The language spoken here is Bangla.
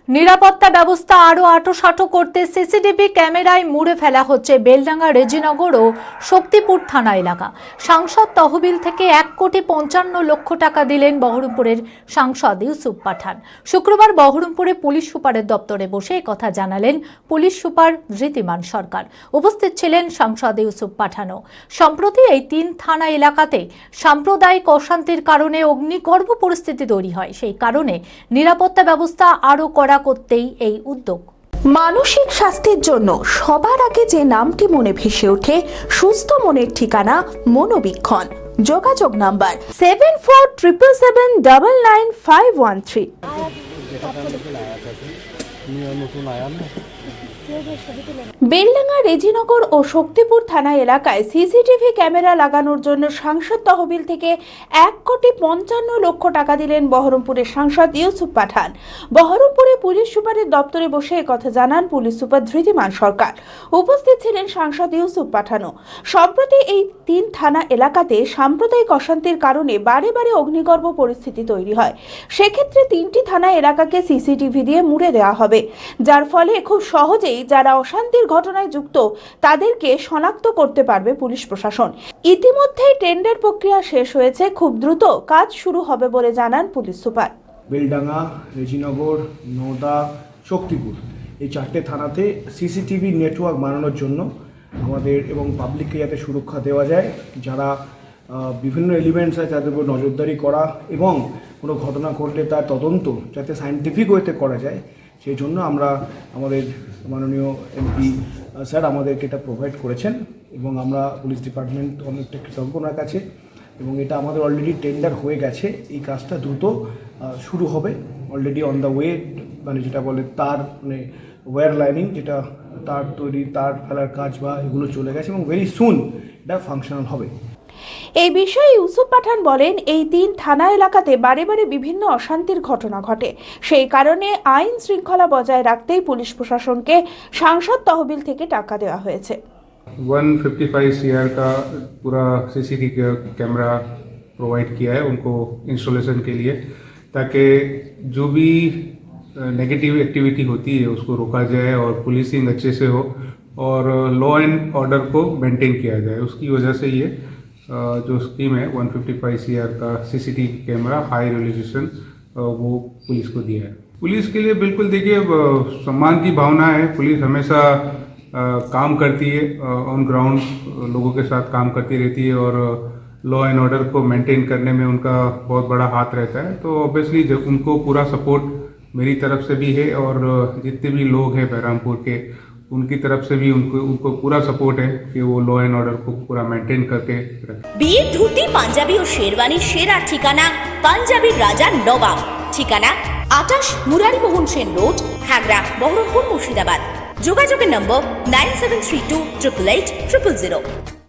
নিরাপত্তা ব্যবস্থা আরো আঁটোসাঁটো করতে সিসিটিভি ক্যামেরায় মুড়ে ফেলা হচ্ছে বেলডাঙ্গা রেজিনগর ও শক্তিপুর থানা এলাকা। সাংসদ তহবিল থেকে 1,55,00,000 টাকা দিলেন বহরমপুরের সাংসদ ইউসুফ পাঠান। শুক্রবার বহরমপুরে পুলিশ সুপারের দপ্তরে বসে কথা জানালেন পুলিশ সুপার ধৃতিমান সরকার। উপস্থিত ছিলেন সাংসদ ইউসুফ পাঠানও। সম্প্রতি এই 3 থানা এলাকাতে সাম্প্রদায়িক অশান্তির কারণে অগ্নিগর্ভ পরিস্থিতি তৈরি হয়। সেই কারণে নিরাপত্তা ব্যবস্থা আরো কড়া করতেই এই উদ্যোগ। মানসিক স্বাস্থ্যের জন্য সবার আগে যে নামটি মনে ভেসে ওঠে, সুস্থ মনের ঠিকানা মনোবীক্ষণ। যোগাযোগ নাম্বার 7477799513। বেলডাঙ্গা রেজিনগর ও শক্তিপুর থানা এলাকায় সিসিটিভি ক্যামেরা লাগানোর জন্য সাংসদ তহবিল থেকে 1,55,00,000 টাকা দিলেন বহরমপুরের সাংসদ ইউসুফ পাঠান। বহরমপুরে পুলিশ সুপারের দপ্তরে বসে কথা জানান পুলিশ সুপার ধৃতিমান সরকার। উপস্থিত ছিলেন সাংসদ ইউসুফ পাঠানও। সম্প্রতি এই 3 থানা এলাকাতে সাম্প্রদায়িক অশান্তির কারণে বারে বারে অগ্নিগর্ভ পরিস্থিতি তৈরি হয়। সেক্ষেত্রে 3টি থানা এলাকাকে সিসিটিভি দিয়ে মুড়ে দেওয়া হবে, যার ফলে খুব সহজেই যারা অশান্তির ঘটনায় যুক্ত তাদেরকে শনাক্ত করতে পারবে পুলিশ প্রশাসন। ইতিমধ্যেই টেন্ডার প্রক্রিয়া শেষ হয়েছে, খুব দ্রুত কাজ শুরু হবে বলে জানান পুলিশ সুপার। বেলডাঙ্গা, রেজিনগর, নওদা, শক্তিপুর এই 4টে থানাতে সিসিটিভি নেটওয়ার্ক বানানোর জন্য আমাদের এবং পাবলিককে যাতে সুরক্ষা দেওয়া যায়, যারা বিভিন্ন এলিমেন্টস আছে তাদের উপর নজরদারি করা এবং কোনো ঘটনা ঘটলে তার তদন্ত যাতে সায়েন্টিফিক ওয়েতে করা যায়, সেই জন্য আমরা আমাদের মাননীয় এমপি স্যার আমাদেরকে এটা প্রোভাইড করেছেন এবং আমরা পুলিশ ডিপার্টমেন্ট অনেকটা কৃতজ্ঞ ওনার কাছে। এবং এটা আমাদের অলরেডি টেন্ডার হয়ে গেছে, এই কাজটা দ্রুত শুরু হবে। অলরেডি অন দ্য ওয়ে, মানে যেটা বলে তার মানে ওয়্যার লাইনিং, যেটা তার তৈরি, তার ফেলার কাজ বা এগুলো চলে গেছে এবং ভেরি সুন এটা ফাংশনাল হবে। এই বিষয়ে ইউসুফ পাঠান বলেন, এই 3 থানা এলাকাতে বারে বারে বিভিন্ন অশান্তির ঘটনা ঘটে। সেই কারণে আইন শৃঙ্খলা বজায় রাখতেই পুলিশ প্রশাসনকে সাংসদ তহবিল থেকে টাকা দেওয়া হয়েছে। 155 CR का पूरा CCTV कैमरा प्रोवाइड किया है उनको इंस्टॉलेशन के लिए, ताकि जो भी नेगेटिव एक्टिविटी होती है उसको रोका जाए और पुलिसिंग अच्छे से हो और लॉ एंड ऑर्डर को मेंटेन किया जाए। उसकी वजह से ये जो स्कीम है 155 CR का CCTV कैमरा हाई रेजोल्यूशन वो पुलिस को दिया है। पुलिस के लिए बिल्कुल देखिए सम्मान की भावना है। पुलिस हमेशा काम करती है, ऑन ग्राउंड लोगों के साथ काम करती रहती है और लॉ एंड ऑर्डर को मेंटेन करने में उनका बहुत बड़ा हाथ रहता है। तो ऑब्वियसली जब उनको पूरा सपोर्ट मेरी तरफ से भी है और जितने भी लोग हैं बहरामपुर के उनकी तरफ से भी उनको पूरा सपोर्ट है कि वो लॉ एंड ऑर्डर को पूरा मेंटेन करके रखें। বিয়ে, ধুতি, পাঞ্জাবি ও শেরওয়ানির সেরা ঠিকানা পাঞ্জাবির রাজা নবাব। ঠিকানা 28 মুরারি মোহন সেন রোড, খাগড়া, বহরমপুর, মুর্শিদাবাদ। যোগাযোগের নম্বর 9732 888 000।